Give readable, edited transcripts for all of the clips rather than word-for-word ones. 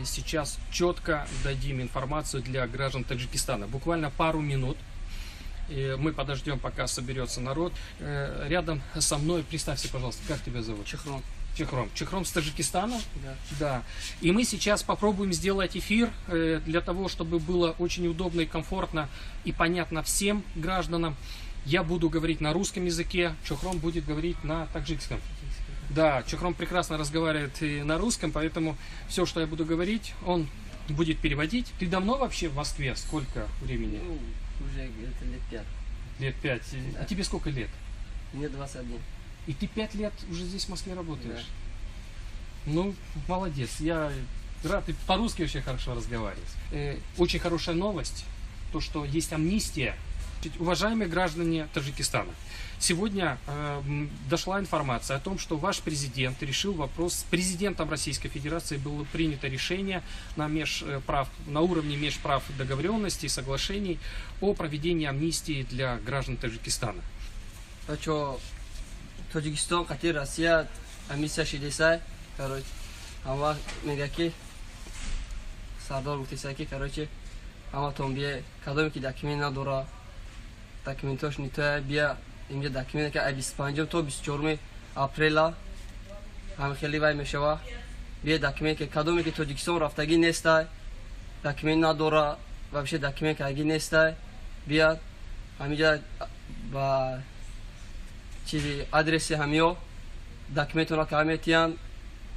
сейчас четко дадим информацию для граждан Таджикистана. Буквально пару минут. Мы подождем, пока соберется народ. Рядом со мной, представься, пожалуйста, как тебя зовут? Чехром. Чехром. Чехром с Таджикистана? Да. Да. И мы сейчас попробуем сделать эфир для того, чтобы было очень удобно и комфортно и понятно всем гражданам. Я буду говорить на русском языке, Чехром будет говорить на таджикском. Да, Чехром прекрасно разговаривает и на русском, поэтому все, что я буду говорить, он будет переводить. Ты давно вообще в Москве? Сколько времени? Ну, уже где-то лет 5. Лет 5. Да. А тебе сколько лет? Мне 21. И ты 5 лет уже здесь в Москве работаешь? Да. Ну, молодец. Я рад, ты по-русски очень хорошо разговариваешь. Очень хорошая новость, то, что есть амнистия. Уважаемые граждане Таджикистана, сегодня дошла информация о том, что ваш президент решил вопрос с президентом Российской Федерации. Было принято решение на уровне межправ договоренностей и соглашений о проведении амнистии для граждан Таджикистана. Таджикистан, Катар, Россия, амнистия шидесай, короче, ама мегаки, сардар гутисаки, короче, ама томбе, кадоми ки документ надора, документош нитоя, бия имя документ ки 25 то 24 апреля, ама хели вай мешава, бия документ ки кадоми ки Таджикистан рафтаги нестай, документ надора, вообще документ ки аги нестай, бия амиджа ба چیزی آدرسی همیو دکمنتونا کامیتیان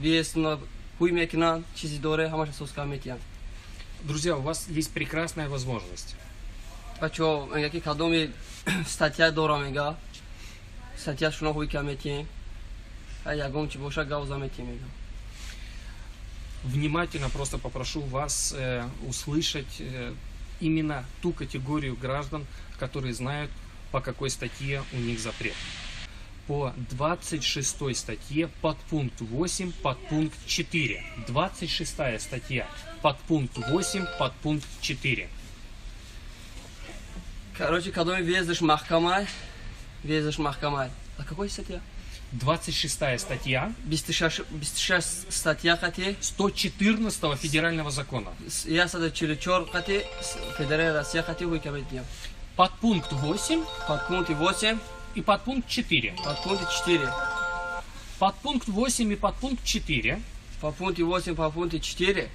ویسنا хуй мекнан چیزی دوره همش اساس کامیتیان. Друзья, у вас есть прекрасная возможность. بچو میگه کدومی статья دورا میگه статья شنو хуй کامیتین یگام چی باشه گاوزا میتیم میگه. Внимательно просто попрошу вас услышать именно ту категорию граждан, которые знают, по какой статье у них запрет. По 26 статье подпункт 8 подпункт 4. 26 статья подпункт 8 подпункт 4. Короче, когда въездишь в Махкамай, а какой статья? 26 статья 26 статья хати 114 федерального закона. Я сада черечор хати федеральная Россия хати хуй каметия. Подпункт 8 подпункт 8 и подпункт 4. Подпункт 4. Подпункт 8 и подпункт 4. Подпункт 8, подпункт 4.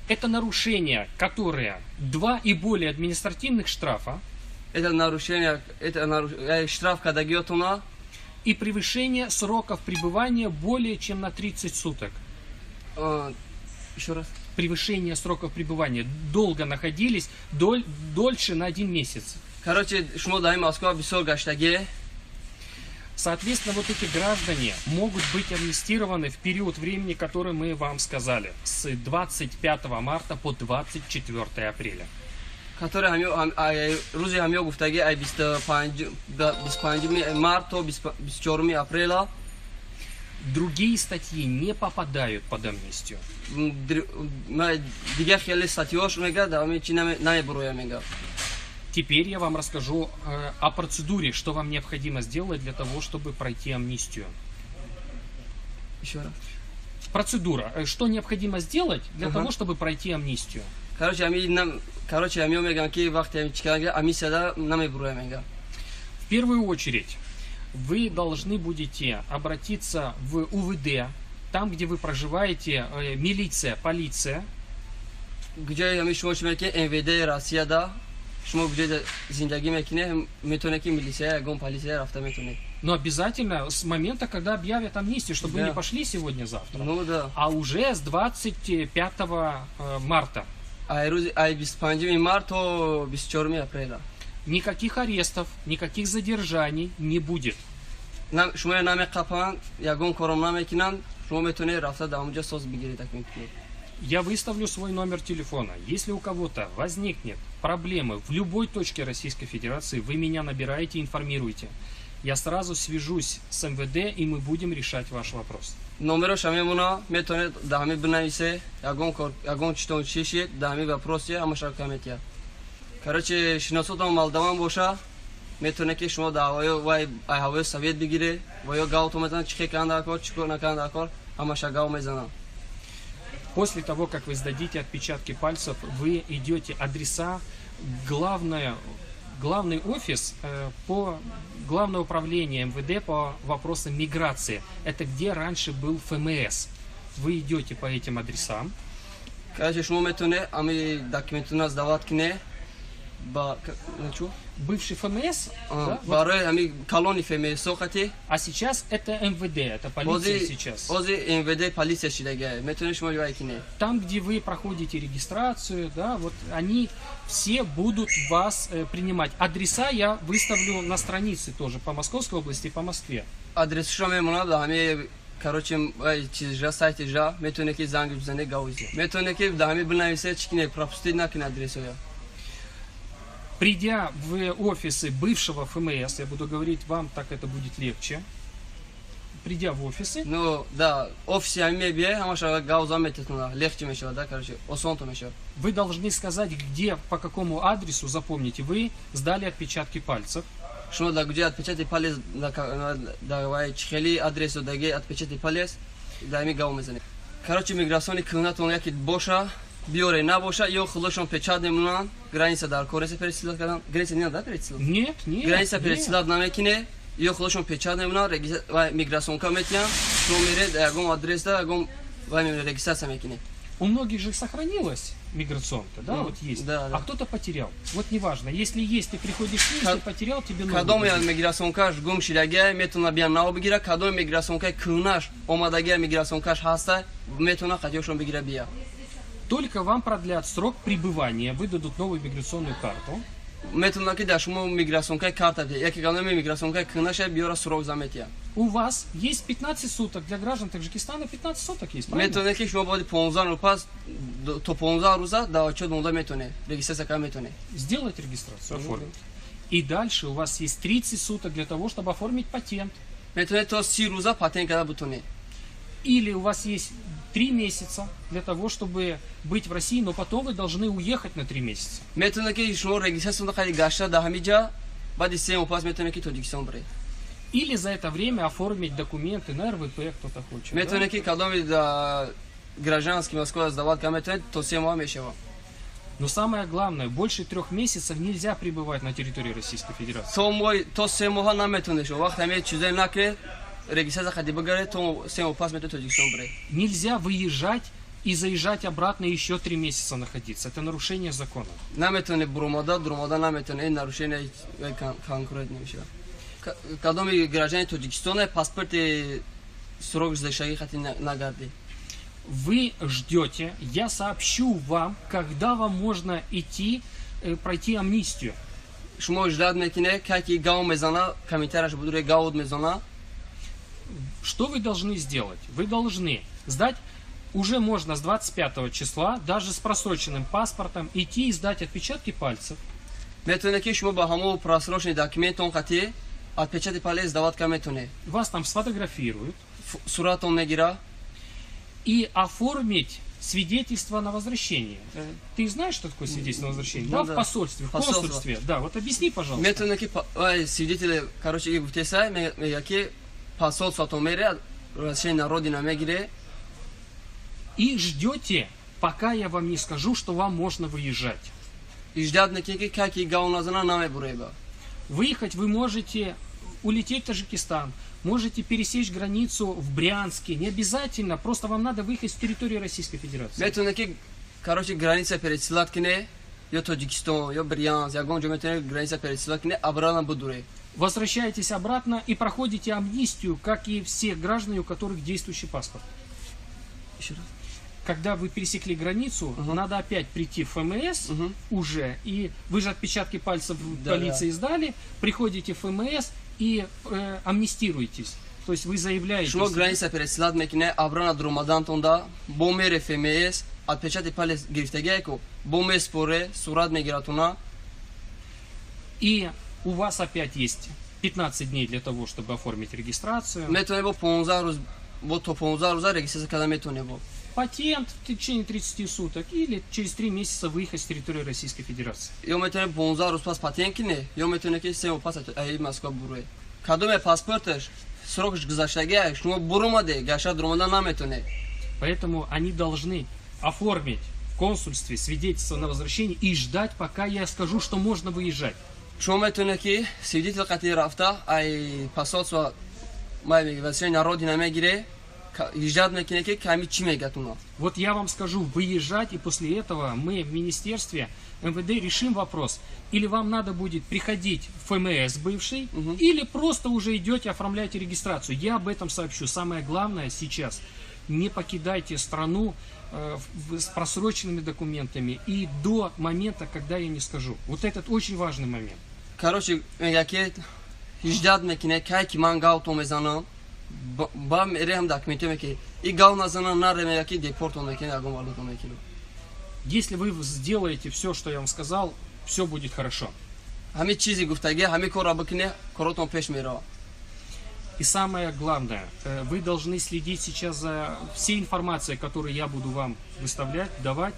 Это нарушения, которые 2 и более административных штрафа. Это нарушение, штраф, когда геотуна. И превышение сроков пребывания более чем на 30 суток. Еще раз. Превышение сроков пребывания. Долго находились, дольше на 1 месяц. Короче, шмо дай Москва бисор гаштаге. Соответственно, вот эти граждане могут быть амнистированы в период времени, который мы вам сказали, с 25 марта по 24 апреля. Которые Рузи Хамио гуфтаге ай 25 марта 24 апреля. Другие статьи не попадают под амнистию. Теперь я вам расскажу о процедуре, что вам необходимо сделать для того, чтобы пройти амнистию. Еще раз. Процедура. Что необходимо сделать для того, чтобы пройти амнистию? В первую очередь, вы должны будете обратиться в УВД, там, где вы проживаете, милиция, полиция. Но обязательно с момента, когда объявят амнистию, чтобы вы не пошли сегодня-завтра, а уже с 25 марта. Никаких арестов, никаких задержаний не будет. Я выставлю свой номер телефона. Если у кого-то возникнет проблемы в любой точке Российской Федерации, вы меня набираете, информируйте. Я сразу свяжусь с МВД, и мы будем решать ваш вопрос. Номер шамемуна метоне дами бнависе, ягон чтон чиши, дами вопросы, амашакаметия. Короче, шиносотом Молдаван боша, метоне ки шумо даваё вай айҳавои совет бигире, ва ё гавто мезанад чихе канда кор, чико наканда кор, амашагав мезанад. После того, как вы сдадите отпечатки пальцев, вы идете адреса, главный офис по Главное управление МВД по вопросам миграции. Это где раньше был ФМС. Вы идете по этим адресам. Короче, шумо метоне, ами документуна сдавать кине, Бывший ФМС, да, барой ами колони ФМС сохати. а сейчас это МВД, это полиция сейчас. Ози МВД полиция шидеге, метоне шумо жвай кине. Там, где вы проходите регистрацию, да, вот они все будут вас принимать. Адреса я выставлю на странице тоже по Московской области и по Москве. Адрес шумо мунада, ами короче, чизжа, сайт жа, метоне ки занг бзане гаузи. Метоне ки дами бнаисе чкине пропустить на кин адресу. Придя в офисы бывшего ФМС, я буду говорить вам, так это будет легче. Придя в офисы, Ну, да, офисе ами бе, амаша гауза мететуна, легче мешо, да, короче, осонто мешо. вы должны сказать, где, по какому адресу, запомните, вы сдали отпечатки пальцев. Шумо да где отпечатать палец, да вай чхели адресу даге отпечатать палец, да ами гау мезане. Короче, миграционный кылнат он якит боша, биоре на боша, ё хлошон печатный мунан, граница дар коресе пересилат кадан, граница не надо пересилат. Нет, нет. Граница нет. пересилат намекине, ё хлошон печатный мунан, миграцион каметня, номере, ягом адрес да, ягом вами регистрация мекине. У многих же сохранилась миграционка, да, Ну, вот есть. да, да. А кто-то потерял. Вот неважно, если есть, ты приходишь с ним, если потерял, тебе нужно. Кадом я миграционка гум шидаге, метуна биан нао бигира, кадом миграционка кылнаш, омадаге миграционка хаста, метуна хатёшон бигира бия. Только вам продлят срок пребывания, выдадут новую миграционную карту. Метуна ки дашмо миграционка карта де, яки кадом миграционка кылнаша биора срок заметия. У вас есть 15 суток, для граждан Таджикистана 15 суток есть, правильно? Метуна ки шумо боди 15 рупас, то 15 руза, да очо донда метуне, регистрация ка метуне. Сделать регистрацию, оформить. И дальше у вас есть 30 суток для того, чтобы оформить патент. Метуне то 10 руза патент када бутоне. Или у вас есть 3 месяца для того, чтобы быть в России, но потом вы должны уехать на 3 месяца. Метуна ки шумо регистрация да хари гаша да хамиджа, бади сем упас метуне ки Таджикистан бре. Или за это время оформить документы на РВП, кто-то хочет. да? Метуне ки кадом да гражданский Москва сдавать ка метуне то 7 мешева. Но самое главное, больше 3 месяцев нельзя пребывать на территории Российской Федерации. То мой то 7 моха наметуне шо, вақт ами чизай накре, регистрация хади багаре то 7 упас метуне Таджикистан бре. Нельзя выезжать и заезжать обратно еще 3 месяца находиться. Это нарушение закона. Наметуне бромада, дромада наметуне нарушение конкурентно мешева. Кадом гражданин Таджикистана паспорт срок задержания хати нагарди. Вы ждете, я сообщу вам, когда вам можно идти, пройти амнистию. Шумо ждат мекине, каки гау мезана, комментараш будуре гауд мезана. Что вы должны сделать? Вы должны сдать, уже можно с 25 числа, даже с просроченным паспортом, идти и сдать отпечатки пальцев. Метуне ки шумо ба ҳамо просроченный документ он хати отпечатки палец дават ка метуне. Вас там сфотографируют Сурат он мегира. и оформить свидетельство на возвращение. Ты знаешь, что такое свидетельство на возвращение? Да, Да, да. в посольстве, в Посольство. консульстве. Да, вот объясни, пожалуйста. Метуне ки свидетели, короче, и втесай, яки посольство то мере, разрешение на родина мегире. И ждете, пока я вам не скажу, что вам можно выезжать. И ждат мекине, каки гау назана наме буреба. Выехать вы можете, улететь в Таджикистан, можете пересечь границу в Брянске. Не обязательно, просто вам надо выехать с территории Российской Федерации. Метуне ки, короче, граница пересилат кине, ё Таджикистан, ё Брянск, ягон метуне граница пересилат кине, обратно будуре. Возвращаетесь обратно и проходите амнистию, как и все граждане, у которых действующий паспорт. Еще раз. Когда вы пересекли границу, надо опять прийти в ФМС уже, и вы же отпечатки пальцев в Да, полиции сдали, приходите в ФМС и амнистируетесь. То есть вы заявляете... Шумо граница пересилат мекине, обратно дромадан тонда, бомере ФМС, отпечатки палец грифтегеку, боме споре, сурат мегиратуна. И у вас опять есть 15 дней для того, чтобы оформить регистрацию. Метуне бо 15 руз, бо то 15 руза регистрация када метуне бо. Патент в течение 30 суток или через 3 месяца выехать с территории Российской Федерации. Ё метуне 15 руз пас патент кине, ё метуне ки 7 пас ай Москва буруе. Кадоме паспортеш, срок гзаштаге, шумо бурумаде, гаша дромадан наметуне. Поэтому они должны оформить в консульстве свидетельство на возвращение и ждать, пока я скажу, что можно выезжать. شما میتونه که سیدیت قطعی رفته ای پاسات و ما میگه واسه نارودی نمیگیره ایجاد میکنه که کمی چی میگه تونا. Вот я вам скажу, выезжать, и после этого мы в министерстве МВД решим вопрос. Или вам надо будет приходить в ФМС бывший, или просто уже идете, оформляете регистрацию. Я об этом сообщу. Самое главное сейчас, не покидайте страну с просроченными документами и до момента, когда я не скажу. Вот этот очень важный момент. Короче, میگه که ایجاد میکنه که من گاو تو میزنم با میره هم دکمنت میکنه این گاو نزنم نره میگه که دیپورت میکنه اگه مالو تو میکنه. Если вы сделаете все, что я вам сказал, все будет хорошо. همه چیزی گفتگی همه کارا بکنه کاراتون پیش میره. И самое главное, вы должны следить сейчас за всей информацией, которую я буду вам выставлять, давать.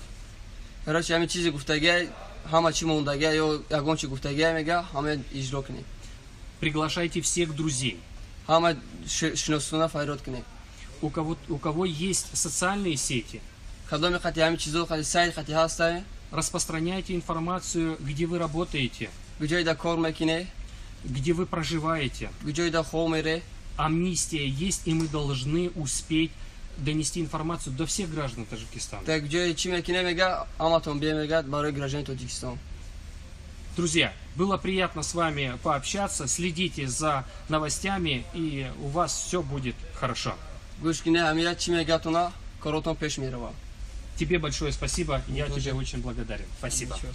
короче همه چیزی گفتگی همه چی موندگی یا یگان چی گفتگی میگه همه اجرا کنی. Приглашайте всех друзей. همه شناسونه فایرات کنی. У кого есть социальные сети, کدام خطی همه چیزو خطی سایت خطی هسته распространяйте информацию, где вы работаете, بجای دا کار میکنه где вы проживаете. بجای دا خو میره. Амнистия есть, и мы должны успеть донести информацию до всех граждан Таджикистана. так جای چی میکنه میگه اما تون بیا میگه برای گراجان تاجیکستان. Друзья, было приятно с вами пообщаться. Следите за новостями, и у вас все будет хорошо. گوش کنه همه چی میگه تونا کاراتون پیش میره. Тебе большое спасибо. Я Тоже. тебе очень благодарен. Спасибо. Ничего.